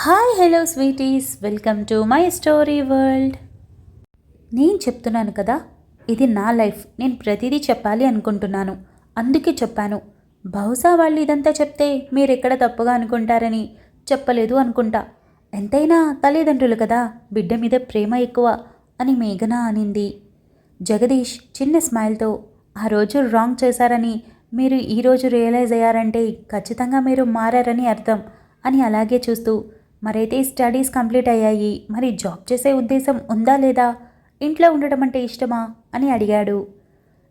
Hi hello sweeties, welcome to my story world. నేను చెప్తున్నాను కదా, ఇది నా లైఫ్. నేను ప్రతిదీ చెప్పాలి అనుకుంటున్నాను, అందుకే చెప్పాను. బహుశా వాళ్ళు ఇదంతా చెప్తే మీరెక్కడ తప్పుగా అనుకుంటారని చెప్పలేదు అనుకుంటా. ఎంతైనా తల్లిదండ్రులు కదా, బిడ్డ మీద ప్రేమ ఎక్కువ అని మేఘన అనింది. జగదీష్ చిన్న స్మైల్తో, ఆ రోజు రాంగ్ చేశారని మీరు ఈరోజు రియలైజ్ అయ్యారంటే ఖచ్చితంగా మీరు మారారని అర్థం అని అలాగే చూస్తూ, మరైతే స్టడీస్ కంప్లీట్ అయ్యాయి, మరి జాబ్ చేసే ఉద్దేశం ఉందా లేదా, ఇంట్లో ఉండడం అంటే ఇష్టమా అని అడిగాడు.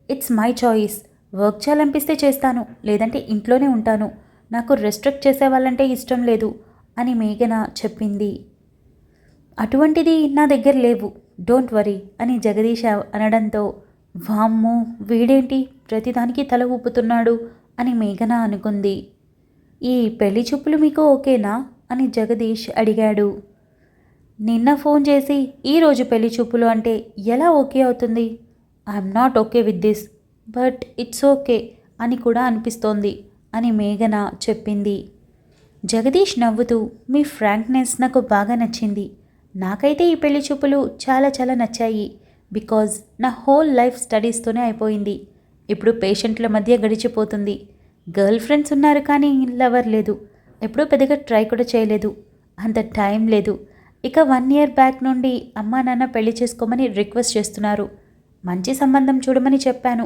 It's my choice. వర్క్ చేయాలనిపిస్తే చేస్తాను, లేదంటే ఇంట్లోనే ఉంటాను. నాకు రెస్ట్రిక్ట్ చేసే వాళ్ళంటే ఇష్టం లేదు అని మేఘన చెప్పింది. అటువంటిది నా దగ్గర లేవు, డోంట్ వరీ అని జగదీష్ అనడంతో, వామ్మో వీడేంటి ప్రతిదానికి తల ఊపుతున్నాడు అని మేఘన అనుకుంది. ఈ పెళ్లి చూపులు మీకు ఓకేనా అని జగదీష్ అడిగాడు. నిన్న ఫోన్ చేసి ఈరోజు పెళ్లి చూపులు అంటే ఎలా ఓకే అవుతుంది? I'm not okay with this, but it's okay అని కూడా అనిపిస్తోంది అని మేఘన చెప్పింది. జగదీష్ నవ్వుతూ, మీ ఫ్రాంక్నెస్ నాకు బాగా నచ్చింది. నాకైతే ఈ పెళ్లి చూపులు చాలా చాలా నచ్చాయి. బికాజ్ నా హోల్ లైఫ్ స్టడీస్తోనే అయిపోయింది. ఇప్పుడు పేషెంట్ల మధ్య గడిచిపోతుంది. గర్ల్ ఫ్రెండ్స్ ఉన్నారు కానీ లవర్ లేదు. ఎప్పుడూ పెద్దగా ట్రై కూడా చేయలేదు, అంత టైం లేదు. ఇక 1 year బ్యాక్ నుండి అమ్మా నాన్న పెళ్లి చేసుకోమని రిక్వెస్ట్ చేస్తున్నారు. మంచి సంబంధం చూడమని చెప్పాను,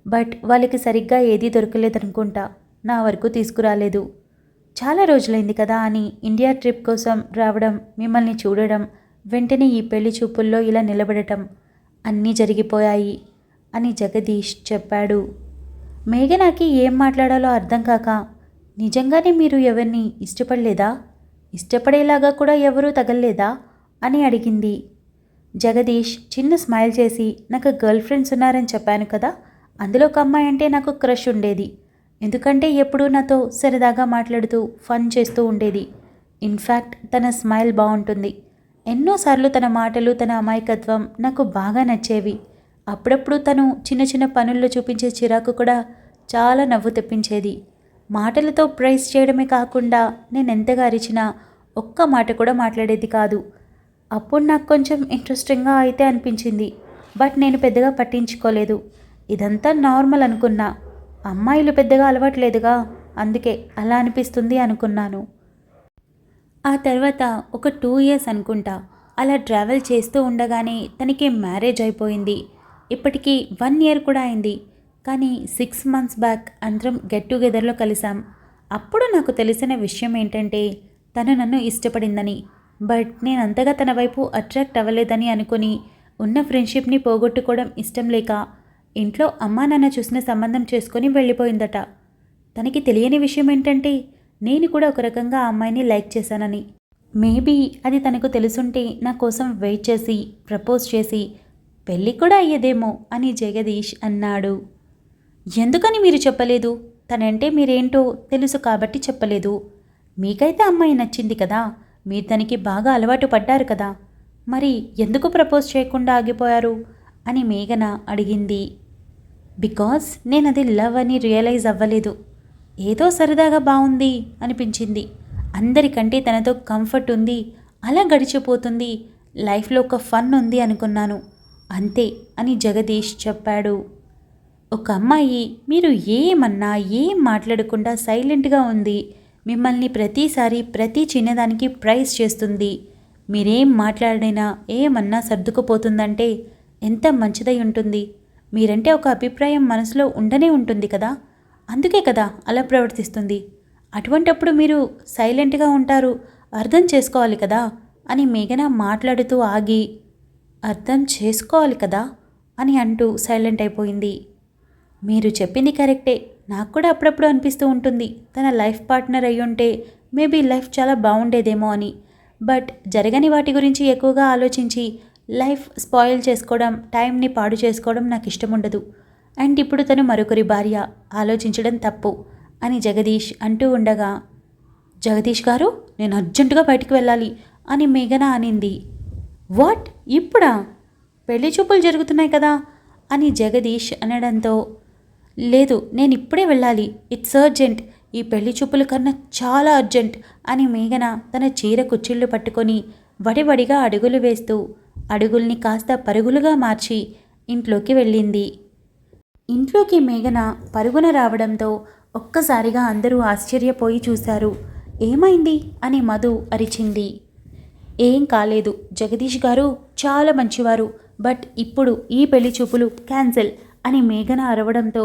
బట్ వాళ్ళకి సరిగ్గా ఏదీ దొరకలేదనుకుంటా. నా వరకు తీసుకురాలేదు. చాలా రోజులైంది కదా అని ఇండియా ట్రిప్ కోసం రావడం, మిమ్మల్ని చూడడం, వెంటనే ఈ పెళ్లి చూపుల్లో ఇలా నిలబడటం అన్నీ జరిగిపోయాయి అని జగదీష్ చెప్పాడు. మేఘనాకి ఏం మాట్లాడాలో అర్థం కాక, నిజంగానే మీరు ఎవరిని ఇష్టపడలేదా? ఇష్టపడేలాగా కూడా ఎవరూ తగల్లేదా అని అడిగింది. జగదీష్ చిన్న స్మైల్ చేసి, నాకు గర్ల్ ఫ్రెండ్స్ ఉన్నారని చెప్పాను కదా, అందులో ఒక అమ్మాయి అంటే నాకు క్రష్ ఉండేది. ఎందుకంటే ఎప్పుడూ నాతో సరదాగా మాట్లాడుతూ ఫన్ చేస్తూ ఉండేది. ఇన్ఫ్యాక్ట్ తన స్మైల్ బాగుంటుంది. ఎన్నోసార్లు తన మాటలు, తన అమాయకత్వం నాకు బాగా నచ్చేవి. అప్పుడప్పుడు తను చిన్న చిన్న పనుల్లో చూపించే చిరాకు కూడా చాలా నవ్వు తెప్పించేది. మాటలతో ప్రైజ్ చేయడమే కాకుండా నేను ఎంతగా అరిచినా ఒక్క మాట కూడా మాట్లాడేది కాదు. అప్పుడు నాకు కొంచెం ఇంట్రెస్టింగ్గా అయితే అనిపించింది, బట్ నేను పెద్దగా పట్టించుకోలేదు. ఇదంతా నార్మల్ అనుకున్నా. అమ్మాయిలు పెద్దగా అలవాట్లేదుగా, అందుకే అలా అనిపిస్తుంది అనుకున్నాను. ఆ తర్వాత ఒక 2 years అనుకుంటా అలా ట్రావెల్ చేస్తూ ఉండగానే తనకి మ్యారేజ్ అయిపోయింది. ఇప్పటికీ 1 year కూడా అయింది. కానీ 6 months బ్యాక్ అందరం గెట్ టుగెదర్లో కలిసాం. అప్పుడు నాకు తెలిసిన విషయం ఏంటంటే, తను నన్ను ఇష్టపడిందని. బట్ నేను అంతగా తన వైపు అట్రాక్ట్ అవ్వలేదని అనుకుని ఉన్న ఫ్రెండ్షిప్ని పోగొట్టుకోవడం ఇష్టం లేక ఇంట్లో అమ్మా నాన్న చూసిన సంబంధం చేసుకొని వెళ్ళిపోయిందట. తనకి తెలియని విషయం ఏంటంటే, నేను కూడా ఒక రకంగా ఆ అమ్మాయిని లైక్ చేశానని. మేబీ అది తనకు తెలుసుంటే నా కోసం వెయిట్ చేసి ప్రపోజ్ చేసి పెళ్ళి కూడా అయ్యేదేమో అని జగదీష్ అన్నాడు. ఎందుకని మీరు చెప్పలేదు? తనంటే మీరేంటో తెలుసు కాబట్టి చెప్పలేదు. మీకైతే అమ్మాయి నచ్చింది కదా, మీరు తనకి బాగా అలవాటు పడ్డారు కదా, మరి ఎందుకు ప్రపోజ్ చేయకుండా ఆగిపోయారు అని మేఘన అడిగింది. బికాజ్ నేను అది లవ్ అని రియలైజ్ అవ్వలేదు. ఏదో సరదాగా బాగుంది అనిపించింది. అందరికంటే తనతో కంఫర్ట్ ఉంది, అలా గడిచిపోతుంది, లైఫ్లో ఒక ఫన్ ఉంది అనుకున్నాను, అంతే అని జగదీష్ చెప్పాడు. ఒక అమ్మాయి మీరు ఏమన్నా ఏం మాట్లాడకుండా సైలెంట్గా ఉంది, మిమ్మల్ని ప్రతిసారి ప్రతి చిన్నదానికి ప్రైజ్ చేస్తుంది, మీరేం మాట్లాడినా ఏమన్నా సర్దుకుపోతుందంటే ఎంత మంచిదై ఉంటుంది. మీరంటే ఒక అభిప్రాయం మనసులో ఉండనే ఉంటుంది కదా, అందుకే కదా అలా ప్రవర్తిస్తుంది. అటువంటప్పుడు మీరు సైలెంట్గా ఉంటారు, అర్థం చేసుకోవాలి కదా అని మేఘన మాట్లాడుతూ ఆగి, అర్థం చేసుకోవాలి కదా అని అంటూ సైలెంట్ అయిపోయింది. మీరు చెప్పింది కరెక్టే. నాకు కూడా అప్పుడప్పుడు అనిపిస్తూ ఉంటుంది, తన లైఫ్ పార్ట్నర్ అయ్యుంటే మేబీ లైఫ్ చాలా బాగుండేదేమో అని. బట్ జరగని వాటి గురించి ఎక్కువగా ఆలోచించి లైఫ్ స్పాయిల్ చేసుకోవడం, టైంని పాడు చేసుకోవడం నాకు ఇష్టం ఉండదు. అండ్ ఇప్పుడు తను మరొకరి భార్య, ఆలోచించడం తప్పు అని జగదీష్ అంటూ ఉండగా, జగదీష్ గారు నేను అర్జెంటుగా బయటికి వెళ్ళాలి అని మేఘన అనింది. వాట్, ఇప్పుడా? పెళ్లి చూపులు జరుగుతున్నాయి కదా అని జగదీష్ అనడంతో, లేదు నేను ఇప్పుడే వెళ్ళాలి, ఇట్స్ అర్జెంట్, ఈ పెళ్లి చూపుల కన్నా చాలా అర్జెంట్ అని మేఘన తన చీర కుచ్చిళ్ళు పట్టుకొని వడివడిగా అడుగులు వేస్తూ అడుగుల్ని కాస్త పరుగులుగా మార్చి ఇంట్లోకి వెళ్ళింది. ఇంట్లోకి మేఘన పరుగున రావడంతో ఒక్కసారిగా అందరూ ఆశ్చర్యపోయి చూశారు. ఏమైంది అని మధు అరిచింది. ఏం కాలేదు, జగదీష్ గారు చాలా మంచివారు, బట్ ఇప్పుడు ఈ పెళ్లి చూపులు క్యాన్సిల్ అని మేఘన అరవడంతో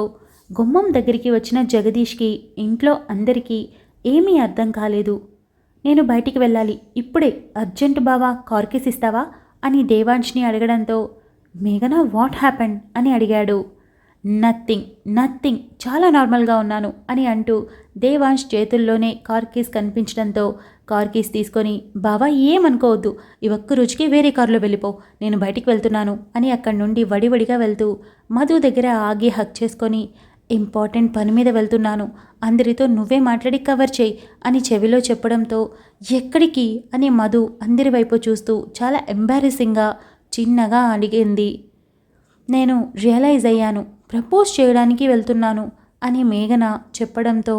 గుమ్మం దగ్గరికి వచ్చిన జగదీష్కి ఇంట్లో అందరికీ ఏమీ అర్థం కాలేదు. నేను బయటికి వెళ్ళాలి ఇప్పుడే, అర్జెంట్ బావా కార్కేస్ ఇస్తావా అని దేవాంష్ని అడగడంతో మేఘన వాట్ హ్యాపెండ్ అని అడిగాడు. నథింగ్ చాలా నార్మల్గా ఉన్నాను అని అంటూ దేవాంష్ చేతుల్లోనే కార్ కీస్ కనిపించడంతో కార్ కీస్ తీసుకొని బావా ఏమనుకోవద్దు, ఈ ఒక్క రోజుకి వేరే కారులో వెళ్ళిపో, నేను బయటికి వెళ్తున్నాను అని అక్కడి నుండి వడివడిగా వెళ్తూ మధు దగ్గర ఆగి హక్ చేసుకొని ఇంపార్టెంట్ పని మీద వెళ్తున్నాను, అందరితో నువ్వే మాట్లాడి కవర్ చేయి అని చెవిలో చెప్పడంతో ఎక్కడికి అని మధు అందరి వైపు చూస్తూ చాలా ఎంబారెసింగ్గా చిన్నగా అడిగింది. నేను రియలైజ్ అయ్యాను, ప్రపోజ్ చేయడానికి వెళ్తున్నాను అని మేఘన చెప్పడంతో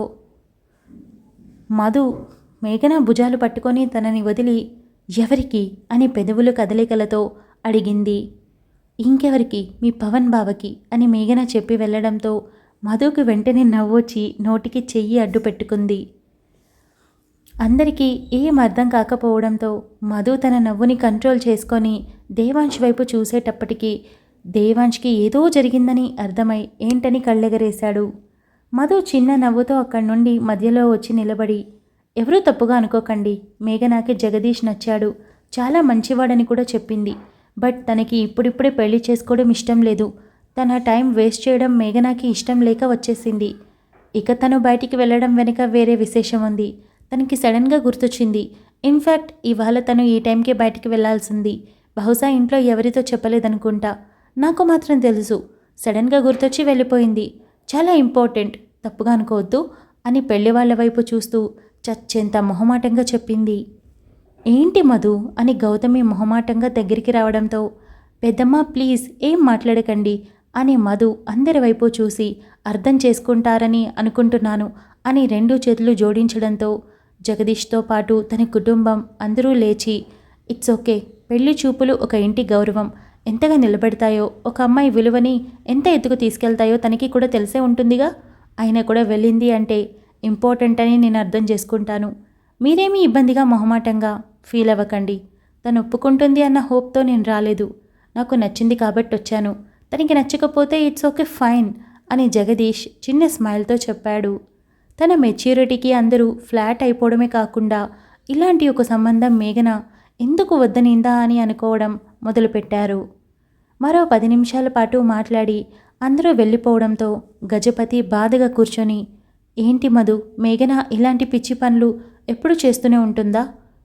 మధు మేఘన భుజాలు పట్టుకొని తనని వదిలి ఎవరికి అని పెదవులు కదలికలతో అడిగింది. ఇంకెవరికి, మీ పవన్ బావకి అని మేఘన చెప్పి వెళ్ళడంతో మధుకి వెంటనే నవ్వొచ్చి నోటికి చెయ్యి అడ్డు పెట్టుకుంది. అందరికీ ఏం అర్థం కాకపోవడంతో మధు తన నవ్వుని కంట్రోల్ చేసుకొని దేవాంశ్ వైపు చూసేటప్పటికీ దేవాంష్కి ఏదో జరిగిందని అర్థమై ఏంటని కళ్ళెగరేశాడు. మధు చిన్న నవ్వుతో అక్కడి నుండి మధ్యలో వచ్చి నిలబడి ఎవరూ తప్పుగా అనుకోకండి, మేఘనాకి జగదీష్ నచ్చాడు, చాలా మంచివాడని కూడా చెప్పింది, బట్ తనకి ఇప్పుడిప్పుడే పెళ్లి చేసుకోవడం ఇష్టం లేదు, తన టైం వేస్ట్ చేయడం మేఘనాకి ఇష్టం లేక వచ్చేసింది. ఇక తను బయటికి వెళ్ళడం వెనుక వేరే విశేషం ఉంది. తనకి సడన్గా గుర్తొచ్చింది. ఇన్ఫ్యాక్ట్ ఇవాళ తను ఈ టైంకి బయటికి వెళ్లాల్సింది, బహుశా ఇంట్లో ఎవరితో చెప్పలేదనుకుంటా, నాకు మాత్రం తెలుసు, సడన్గా గుర్తొచ్చి వెళ్ళిపోయింది, చాలా ఇంపార్టెంట్, తప్పుగా అనుకోవద్దు అని పెళ్లి వాళ్ళ వైపు చూస్తూ చచ్చేంత మొహమాటంగా చెప్పింది. ఏంటి మధు అని గౌతమి మొహమాటంగా దగ్గరికి రావడంతో పెద్దమ్మ ప్లీజ్ ఏం మాట్లాడకండి అని మధు అందరి వైపు చూసి అర్థం చేసుకుంటారని అనుకుంటున్నాను అని 2 చేతులు జోడించడంతో జగదీష్తో పాటు తన కుటుంబం అందరూ లేచి ఇట్స్ ఓకే, పెళ్లి చూపులు ఒక ఇంటి గౌరవం ఎంతగా నిలబెడతాయో, ఒక అమ్మాయి విలువని ఎంత ఎత్తుకు తీసుకెళ్తాయో తనకి కూడా తెలిసే ఉంటుందిగా, అయినా కూడా వెళ్ళింది అంటే ఇంపార్టెంట్ అని నేను అర్థం చేసుకుంటాను, మీరేమీ ఇబ్బందిగా మొహమాటంగా ఫీల్ అవ్వకండి, తను ఒప్పుకుంటుంది అన్న హోప్తో నేను రాలేదు, నాకు నచ్చింది కాబట్టి వచ్చాను, తనకి నచ్చకపోతే ఇట్స్ ఓకే ఫైన్ అని జగదీష్ చిన్న స్మైల్తో చెప్పాడు. తన మెచ్యూరిటీకి అందరూ ఫ్లాట్ అయిపోవడమే కాకుండా ఇలాంటి ఒక సంబంధం మేఘన ఎందుకు వద్దనిందా అని అనుకోవడం మొదలుపెట్టారు. మరో 10 నిమిషాల పాటు మాట్లాడి అందరూ వెళ్ళిపోవడంతో గజపతి బాధగా కూర్చొని ఏంటి మధు, మేఘన ఇలాంటి పిచ్చి పనులు ఎప్పుడు చేస్తూనే ఉంటుందా,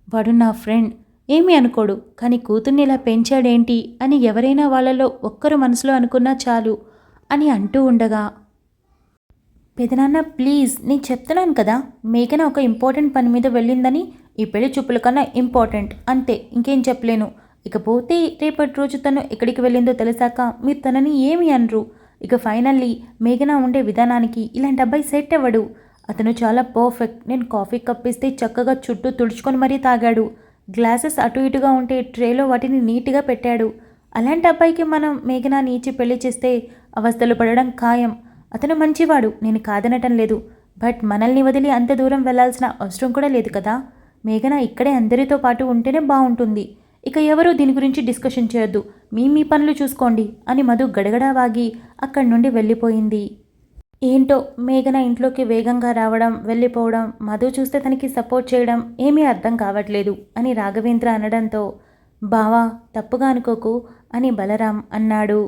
వాడు నా ఫ్రెండ్ ఏమీ అనుకోడు, కానీ కూతుర్ని ఇలా పెంచాడేంటి అని ఎవరైనా వాళ్ళలో ఒక్కరు మనసులో అనుకున్నా చాలు అని అంటూ ఉండగా పెదనాన్న ప్లీజ్, నేను చెప్తున్నాను కదా, మేఘన ఒక ఇంపార్టెంట్ పని మీద వెళ్ళిందని, ఈ పెళ్లి చూపుల కన్నా ఇంపార్టెంట్ అంతే, ఇంకేం చెప్పలేను, ఇకపోతే రేపటి రోజు తను ఎక్కడికి వెళ్ళిందో తెలిసాక మీరు తనని ఏమి అనరు, ఇక ఫైనల్లీ మేఘన ఉండే విధానానికి ఇలాంటి అబ్బాయి సెట్ అవ్వడు, అతను చాలా పర్ఫెక్ట్, నేను కాఫీ కప్పిస్తే చక్కగా చుట్టూ తుడుచుకొని మరీ తాగాడు, గ్లాసెస్ అటు ఇటుగా ఉంటే ట్రేలో వాటిని నీట్గా పెట్టాడు, అలాంటి అబ్బాయికి మనం మేఘనాని ఇచ్చి పెళ్లి చేస్తే అవస్థలు పడడం ఖాయం, అతను మంచివాడు, నేను కాదనటం లేదు, బట్ మనల్ని వదిలి అంత దూరం వెళ్లాల్సిన అవసరం కూడా లేదు కదా, మేఘన ఇక్కడే అందరితో పాటు ఉంటేనే బాగుంటుంది, ఇక ఎవరూ దీని గురించి డిస్కషన్ చేయొద్దు, మీ పనులు చూసుకోండి అని మధు గడగడా వాగి అక్కడి నుండి వెళ్ళిపోయింది. ఏంటో మేఘన ఇంట్లోకి వేగంగా రావడం వెళ్ళిపోవడం మధు చూస్తే తనకి సపోర్ట్ చేయడం ఏమీ అర్థం కావట్లేదు అని రాఘవేంద్ర అనడంతో బావా తప్పుగా అనుకోకు అని బలరాం అన్నాడు.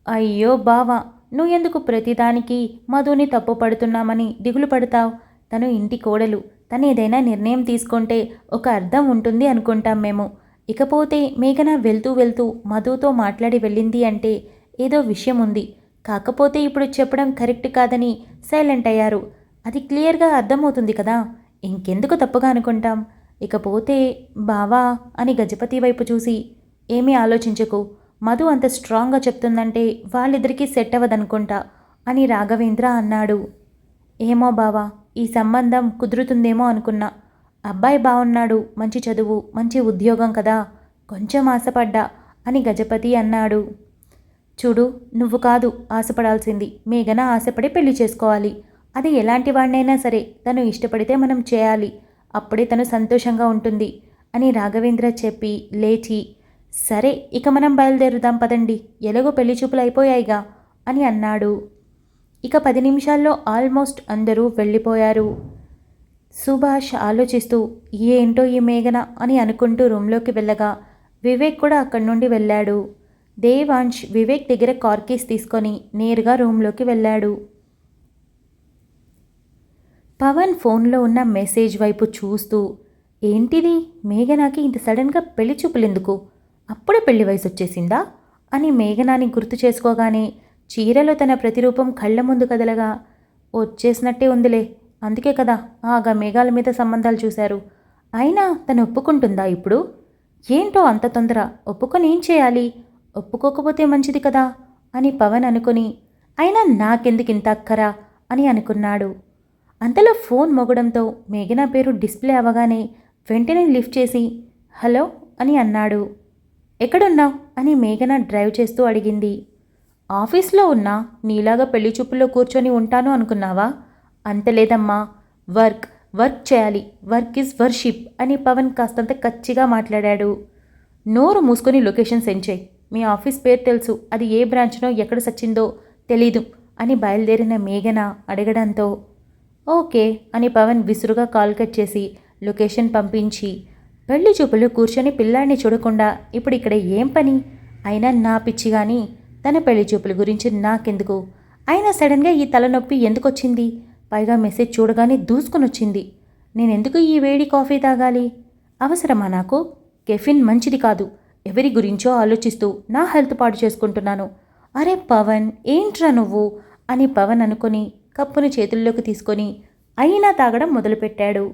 అయ్యో బావా, నువ్వెందుకు ప్రతిదానికి మధుని తప్పు పడుతున్నామని దిగులు పడతావు, తను ఇంటి కోడలు, తను ఏదైనా నిర్ణయం తీసుకుంటే ఒక అర్థం ఉంటుంది అనుకుంటాం మేము, ఇకపోతే మేఘన వెళ్తూ వెళ్తూ మధుతో మాట్లాడి వెళ్ళింది అంటే ఏదో విషయం ఉంది, కాకపోతే ఇప్పుడు చెప్పడం కరెక్ట్ కాదని సైలెంట్ అయ్యారు, అది క్లియర్గా అర్థమవుతుంది కదా, ఇంకెందుకు తప్పుగా అనుకుంటాం, ఇకపోతే బావా అని గజపతి వైపు చూసి ఏమీ ఆలోచించకు, మధు అంత స్ట్రాంగ్గా చెప్తుందంటే వాళ్ళిద్దరికీ సెట్ అవ్వదనుకుంటా అని రాఘవేంద్ర అన్నాడు. ఏమో బావా, ఈ సంబంధం కుదురుతుందేమో అనుకున్నా. అబ్బాయి బాగున్నాడు, మంచి చదువు, మంచి ఉద్యోగం కదా, కొంచెం ఆశపడ్డా అని గజపతి అన్నాడు. చూడు, నువ్వు కాదు ఆశపడాల్సింది, మేఘన ఆశపడి పెళ్లి చేసుకోవాలి. అది ఎలాంటి వాడినైనా సరే తను ఇష్టపడితే మనం చేయాలి, అప్పుడే తను సంతోషంగా ఉంటుంది అని రాఘవేంద్ర చెప్పి లేచి, సరే ఇక మనం బయలుదేరుదాం పదండి, ఎలాగో పెళ్లి చూపులు అయిపోయాయిగా అని అన్నాడు. ఇక 10 నిమిషాల్లో ఆల్మోస్ట్ అందరూ వెళ్ళిపోయారు. సుభాష్ ఆలోచిస్తూ ఏంటో ఈ మేఘన అని అనుకుంటూ రూమ్లోకి వెళ్ళగా వివేక్ కూడా అక్కడి నుండి వెళ్ళాడు. దేవాంశ్ వివేక్ దగ్గర కార్ కీస్ తీసుకొని నేరుగా రూమ్లోకి వెళ్ళాడు. పవన్ ఫోన్లో ఉన్న మెసేజ్ వైపు చూస్తూ, ఏంటిది, మేఘనాకి ఇంత సడన్గా పెళ్లి చూపులెందుకు, అప్పుడే పెళ్లి వయసు వచ్చేసిందా అని మేఘనాని గుర్తు చేసుకోగానే చీరలో తన ప్రతిరూపం కళ్ళ ముందు కదలగా, వచ్చేసినట్టే ఉందిలే, అందుకే కదా ఆగా మేఘాల మీద సంబంధాలు చూశారు. అయినా తను ఒప్పుకుంటుందా ఇప్పుడు? ఏంటో అంత తొందర, ఒప్పుకొని ఏం చేయాలి, ఒప్పుకోకపోతే మంచిది కదా అని పవన్ అనుకుని, అయినా నాకెందుకింత అక్కరా అని అనుకున్నాడు. అంతలో ఫోన్ మోగడంతో మేఘనా పేరు డిస్ప్లే అవ్వగానే వెంటనే లిఫ్ట్ చేసి హలో అని అన్నాడు. ఎక్కడున్నావు అని మేఘన డ్రైవ్ చేస్తూ అడిగింది. ఆఫీస్లో ఉన్నా, నీలాగా పెళ్లి చూపుల్లో కూర్చొని ఉంటాను అనుకున్నావా? అంత లేదమ్మా, వర్క్ చేయాలి, వర్క్ ఈజ్ వర్షిప్ అని పవన్ కాస్తంత కచ్చిగా మాట్లాడాడు. నోరు మూసుకొని లొకేషన్ సెండ్ చేయి, మీ ఆఫీస్ పేరు తెలుసు, అది ఏ బ్రాంచ్నో ఎక్కడ సచ్చిందో తెలీదు అని బయలుదేరిన మేఘన అడగడంతో ఓకే అని పవన్ విసురుగా కాల్ కట్ చేసి లొకేషన్ పంపించి, పెళ్లి చూపులు కూర్చొని పిల్లాడిని చూడకుండా ఇప్పుడు ఇక్కడ ఏం పని, అయినా నా పిచ్చి కానీ తన పెళ్లి చూపుల గురించి నాకెందుకు, అయినా సడన్గా ఈ తలనొప్పి ఎందుకు వచ్చింది, పైగా మెసేజ్ చూడగానే దూసుకుని వచ్చింది, నేనెందుకు ఈ వేడి కాఫీ తాగాలి, అవసరమా నాకు, కెఫిన్ మంచిది కాదు, ఎవరి గురించో ఆలోచిస్తూ నా హెల్త్ పాడు చేసుకుంటున్నాను. అరే పవన్ ఏంట్రా నువ్వు అని పవన్ అనుకొని కప్పుని చేతుల్లోకి తీసుకొని అయినా తాగడం మొదలుపెట్టాడు.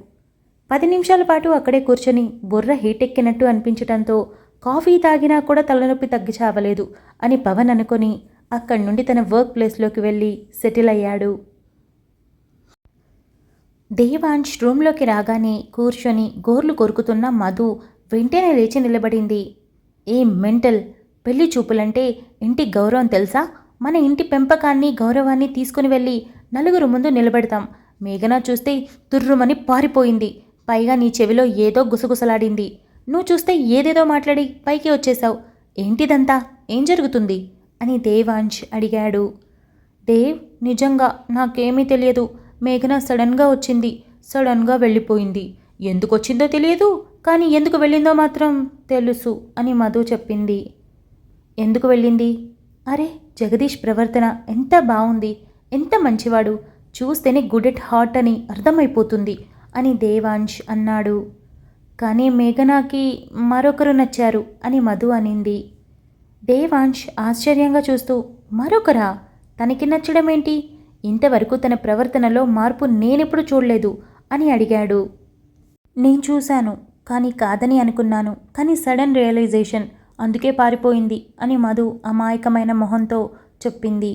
10 నిమిషాల పాటు అక్కడే కూర్చొని బుర్ర హీటెక్కినట్టు అనిపించటంతో కాఫీ తాగినా కూడా తలనొప్పి తగ్గి చావలేదు అని పవన్ అనుకొని అక్కడి నుండి తన వర్క్ ప్లేస్లోకి వెళ్ళి సెటిల్ అయ్యాడు. దేవాంశ్ రూమ్లోకి రాగానే కూర్చొని గోర్లు కొరుకుతున్న మధు వెంటనే లేచి నిలబడింది. ఏ మెంటల్, పెళ్లి చూపులంటే ఇంటి గౌరవం తెలుసా, మన ఇంటి పెంపకాన్ని గౌరవాన్ని తీసుకుని వెళ్ళి నలుగురు ముందు నిలబెడతాం, మేఘన చూస్తే తుర్రుమని పారిపోయింది, పైగా నీ చెవిలో ఏదో గుసగుసలాడింది, నువ్వు చూస్తే ఏదేదో మాట్లాడి పైకి వచ్చేశావు, ఏంటిదంతా, ఏం జరుగుతుంది అని దేవాంశ్ అడిగాడు. దేవ్, నిజంగా నాకేమీ తెలియదు, మేఘన సడన్గా వచ్చింది, సడన్గా వెళ్ళిపోయింది, ఎందుకు వచ్చిందో తెలియదు, కానీ ఎందుకు వెళ్ళిందో మాత్రం తెలుసు అని మధు చెప్పింది. ఎందుకు వెళ్ళింది? అరే జగదీష్ ప్రవర్తన ఎంత బాగుంది, ఎంత మంచివాడు, చూస్తేనే గుడ్ ఎట్ హార్ట్ అని అర్థమైపోతుంది అని దేవాంశ్ అన్నాడు. కానీ మేఘనాకి మరొకరు నచ్చారు అని మధు అనింది. దేవాంశ్ ఆశ్చర్యంగా చూస్తూ, మరొకరా, తనకి నచ్చడం ఏంటి, ఇంతవరకు తన ప్రవర్తనలో మార్పు నేనెప్పుడు చూడలేదు అని అడిగాడు. నేను చూశాను, కానీ కాదని అనుకున్నాను, కానీ సడన్ రియలైజేషన్, అందుకే పారిపోయింది అని మధు అమాయకమైన మొహంతో చెప్పింది.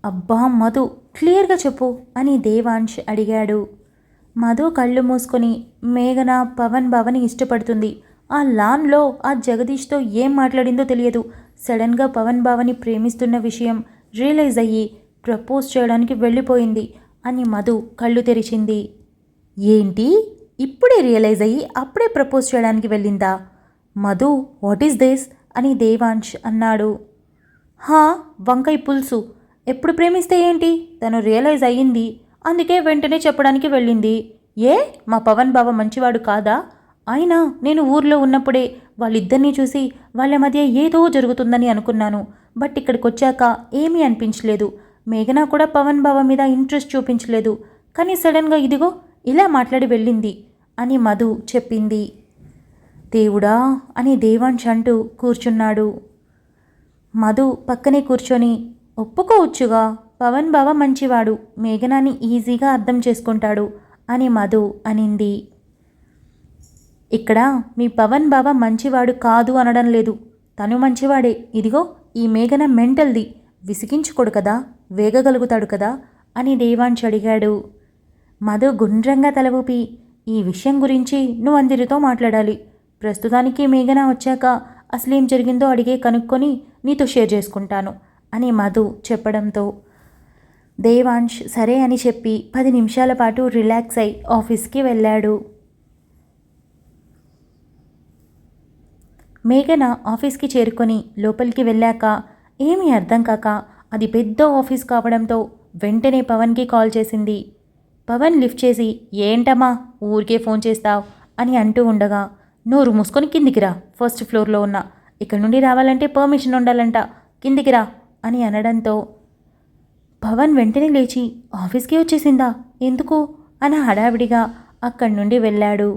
అబ్బా మధు, క్లియర్గా చెప్పు అని దేవాంశ్ అడిగాడు. మధు కళ్ళు మూసుకొని, మేఘన పవన్ బావని ఇష్టపడుతుంది, ఆ లాన్లో ఆ జగదీష్తో ఏం మాట్లాడిందో తెలియదు, సడన్గా పవన్ బావని ప్రేమిస్తున్న విషయం రియలైజ్ అయ్యి ప్రపోజ్ చేయడానికి వెళ్ళిపోయింది అని మధు కళ్ళు తెరిచింది. ఏంటి, ఇప్పుడే రియలైజ్ అయ్యి అప్పుడే ప్రపోజ్ చేయడానికి వెళ్ళిందా? మధు, వాట్ ఈస్ దిస్ అని దేవాంశ్ అన్నాడు. హా, వంకాయ పులుసు, ఎప్పుడు ప్రేమిస్తే ఏంటి, తను రియలైజ్ అయ్యింది, అందుకే వెంటనే చెప్పడానికి వెళ్ళింది. ఏ, మా పవన్ బావ మంచివాడు కాదా? అయినా నేను ఊర్లో ఉన్నప్పుడే వాళ్ళిద్దరినీ చూసి వాళ్ళ మధ్య ఏదో జరుగుతుందని అనుకున్నాను, బట్ ఇక్కడికి వచ్చాక ఏమీ అనిపించలేదు, మేఘన కూడా పవన్ బావ మీద ఇంట్రెస్ట్ చూపించలేదు, కానీ సడన్గా ఇదిగో ఇలా మాట్లాడి వెళ్ళింది అని మధు చెప్పింది. దేవుడా అని దేవాంశ్ అంటూ కూర్చున్నాడు. మధు పక్కనే కూర్చొని, ఒప్పుకోవచ్చుగా, పవన్ బావ మంచివాడు, మేఘనాని ఈజీగా అర్థం చేసుకుంటాడు అని మధు అనింది. ఇక్కడ మీ పవన్ బావ మంచివాడు కాదు అనడం లేదు, తను మంచివాడే, ఇదిగో ఈ మేఘన మెంటల్ది, విసిగించుకోడు కదా, వేగగలుగుతాడు కదా అని దేవాంశ్ అడిగాడు. మధు గుండ్రంగా తల ఊపి, ఈ విషయం గురించి నువ్వు అందరితో మాట్లాడాలి. ప్రస్తుతానికి మేఘన వచ్చాక అసలేం జరిగిందో అడిగే కనుక్కొని నీతో షేర్ చేసుకుంటాను అని మధు చెప్పడంతో దేవాంశ్ సరే అని చెప్పి 10 నిమిషాల పాటు రిలాక్స్ అయి ఆఫీస్కి వెళ్ళాడు. మేఘన ఆఫీస్కి చేరుకొని లోపలికి వెళ్ళాక ఏమీ అర్థం కాక అది పెద్ద ఆఫీస్ కావడంతో వెంటనే పవన్కి కాల్ చేసింది. పవన్ లిఫ్ట్ చేసి, ఏంటమ్మా ఊరికే ఫోన్ చేస్తావు అని అంటూ ఉండగా, నోరు మూసుకొని కిందికి రా, ఫస్ట్ ఫ్లోర్లో ఉన్నా, ఇక్కడ నుండి రావాలంటే పర్మిషన్ ఉండాలంట, కిందికి రా అని అనడంతో పవన్ వెంటనే లేచి ఆఫీస్కి వచ్చేసిందా, ఎందుకు అని హడావిడిగా అక్కడి నుండి వెళ్ళాడు.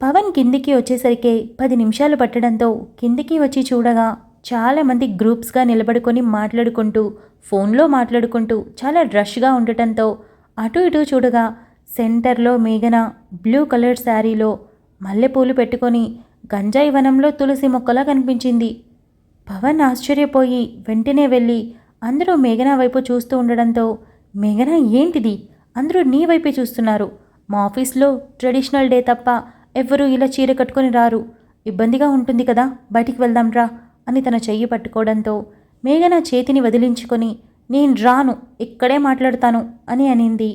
పవన్ కిందికి వచ్చేసరికి 10 నిమిషాలు పట్టడంతో కిందికి వచ్చి చూడగా చాలామంది గ్రూప్స్గా నిలబడుకొని మాట్లాడుకుంటూ ఫోన్లో మాట్లాడుకుంటూ చాలా రష్గా ఉండటంతో అటు ఇటు చూడగా సెంటర్లో మేఘన బ్లూ కలర్ శారీలో మల్లెపూలు పెట్టుకొని గంజాయి వనంలో తులసి మొక్కలా కనిపించింది. పవన్ ఆశ్చర్యపోయి వెంటనే వెళ్ళి అందరూ మేఘన వైపు చూస్తూ ఉండడంతో, మేఘన ఏంటిది, అందరూ నీ వైపే చూస్తున్నారు, మా ఆఫీస్లో ట్రెడిషనల్ డే తప్ప ఎవ్వరూ ఇలా చీర కట్టుకొని రారు, ఇబ్బందిగా ఉంటుంది కదా, బయటికి వెళ్దాం రా అని తన చెయ్యి పట్టుకోవడంతో మేఘన చేతిని వదిలించుకొని, నేను రాను, ఇక్కడే మాట్లాడతాను అని అనింది.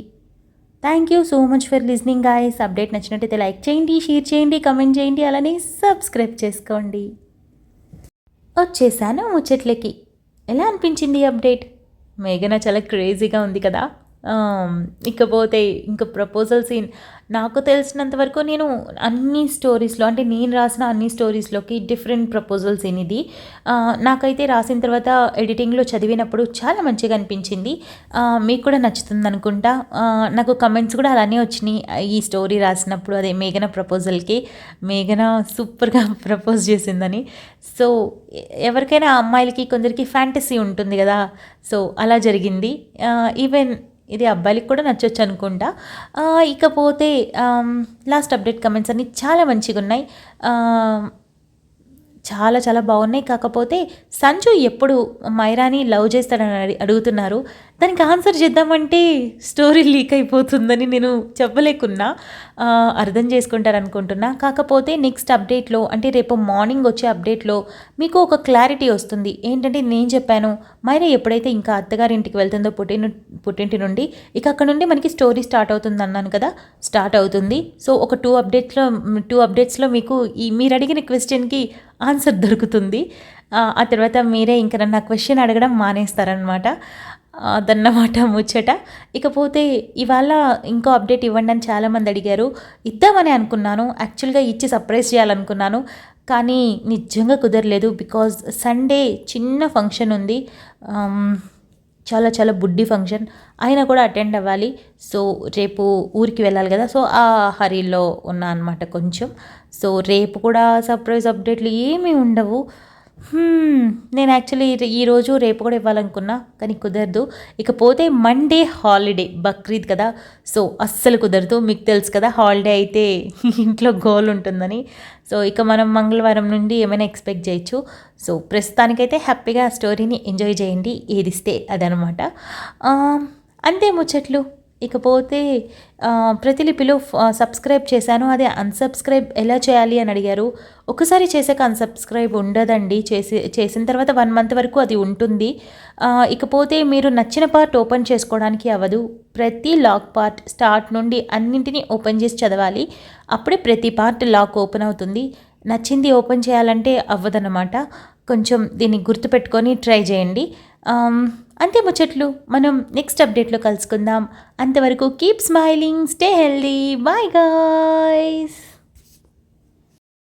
Thank you so much for listening guys. Update నచ్చినట్టయితే లైక్ చేయండి, షేర్ చేయండి, కమెంట్ చేయండి, అలానే సబ్స్క్రైబ్ చేసుకోండి. వచ్చేసాను ముచ్చట్లకి. ఎలా అనిపించింది అప్డేట్? మేఘన చాలా క్రేజీగా ఉంది కదా. ఇకపోతే ఇంకా ప్రపోజల్ సీన్ నాకు తెలిసినంత వరకు నేను అన్ని స్టోరీస్లో, అంటే నేను రాసిన అన్ని స్టోరీస్లోకి డిఫరెంట్ ప్రపోజల్ సీన్ ఇది. నాకైతే రాసిన తర్వాత ఎడిటింగ్లో చదివినప్పుడు చాలా మంచిగా అనిపించింది. మీకు కూడా నచ్చుతుంది అనుకుంటా. నాకు కమెంట్స్ కూడా అలానే వచ్చినాయి ఈ స్టోరీ రాసినప్పుడు, అదే మేఘన ప్రపోజల్కి. మేఘన సూపర్గా ప్రపోజ్ చేసిందని. సో ఎవరికైనా అమ్మాయిలకి కొందరికి ఫ్యాంటసీ ఉంటుంది కదా, సో అలా జరిగింది. ఈవెన్ ఇది అబ్బాయిలకి కూడా నచ్చొచ్చు అనుకుంటా. ఇకపోతే లాస్ట్ అప్డేట్ కమెంట్స్ అన్నీ చాలా మంచిగా ఉన్నాయి, చాలా చాలా బాగున్నాయి. కాకపోతే సంజు ఎప్పుడు మైరాని లవ్ చేస్తాడని అడుగుతున్నారు. దానికి ఆన్సర్ చేద్దామంటే స్టోరీ లీక్ అయిపోతుందని నేను చెప్పలేకున్నా, అర్థం చేసుకుంటారనుకుంటున్నా. కాకపోతే నెక్స్ట్ అప్డేట్లో, అంటే రేపు మార్నింగ్ వచ్చే అప్డేట్లో మీకు ఒక క్లారిటీ వస్తుంది. ఏంటంటే నేను చెప్పాను, మైరా ఎప్పుడైతే ఇంకా అత్తగారింటికి వెళ్తుందో పుట్టింటి నుండి, ఇక అక్కడ నుండి మనకి స్టోరీ స్టార్ట్ అవుతుంది అన్నాను కదా, స్టార్ట్ అవుతుంది. సో ఒక 2 అప్డేట్స్లో మీకు మీరు అడిగిన క్వశ్చన్కి ఆన్సర్ దొరుకుతుంది. ఆ తర్వాత మీరే ఇంకా నన్ను ఆ క్వశ్చన్ అడగడం మానేస్తారనమాట. అదన్నమాట ముచ్చట. ఇకపోతే ఇవాళ ఇంకో అప్డేట్ ఇవ్వండి అని చాలామంది అడిగారు. ఇద్దామని అనుకున్నాను, యాక్చువల్గా ఇచ్చి సర్ప్రైజ్ చేయాలనుకున్నాను, కానీ నిజంగా కుదరలేదు. బికాజ్ సండే చిన్న ఫంక్షన్ ఉంది, చాలా చాలా బుడ్డి ఫంక్షన్, అయినా కూడా అటెండ్ అవ్వాలి. సో రేపు ఊరికి వెళ్ళాలి కదా, సో ఆ హరీలో ఉన్నా అనమాట కొంచెం. సో రేపు కూడా సర్ప్రైజ్ అప్డేట్లు ఏమీ ఉండవు. నేను యాక్చువల్లీ ఈరోజు రేపు కూడా ఇవ్వాలనుకున్నా, కానీ కుదరదు. ఇకపోతే మండే హాలిడే, బక్రీద్ కదా, సో అస్సలు కుదరదు. మీకు తెలుసు కదా హాలిడే అయితే ఇంట్లో గోల్ ఉంటుందని. సో ఇక మనం మంగళవారం నుండి ఏమైనా ఎక్స్పెక్ట్ చేయొచ్చు. సో ప్రస్తుతానికైతే హ్యాపీగా స్టోరీని ఎంజాయ్ చేయండి, ఏదిస్తే అదనమాట. అంతే ముచ్చట్లు. ఇకపోతే ప్రతిలిపిలో సబ్స్క్రైబ్ చేశాను, అదే అన్సబ్స్క్రైబ్ ఎలా చేయాలి అని అడిగారు. ఒకసారి చేసాక అన్సబ్స్క్రైబ్ ఉండదండి, చేసిన తర్వాత 1 మంత్ వరకు అది ఉంటుంది. ఇకపోతే మీరు నచ్చిన పార్ట్ ఓపెన్ చేసుకోవడానికి అవ్వదు. ప్రతి లాక్ పార్ట్ స్టార్ట్ నుండి అన్నింటినీ ఓపెన్ చేసి చదవాలి, అప్పుడే ప్రతి పార్ట్ లాక్ ఓపెన్ అవుతుంది. నచ్చింది ఓపెన్ చేయాలంటే అవ్వదన్నమాట. కొంచెం దీన్ని గుర్తుపెట్టుకొని ట్రై చేయండి. అంతే ముచ్చట్లు. మనం నెక్స్ట్ అప్డేట్లో కలుసుకుందాం. అంతవరకు keep smiling, stay healthy, bye guys.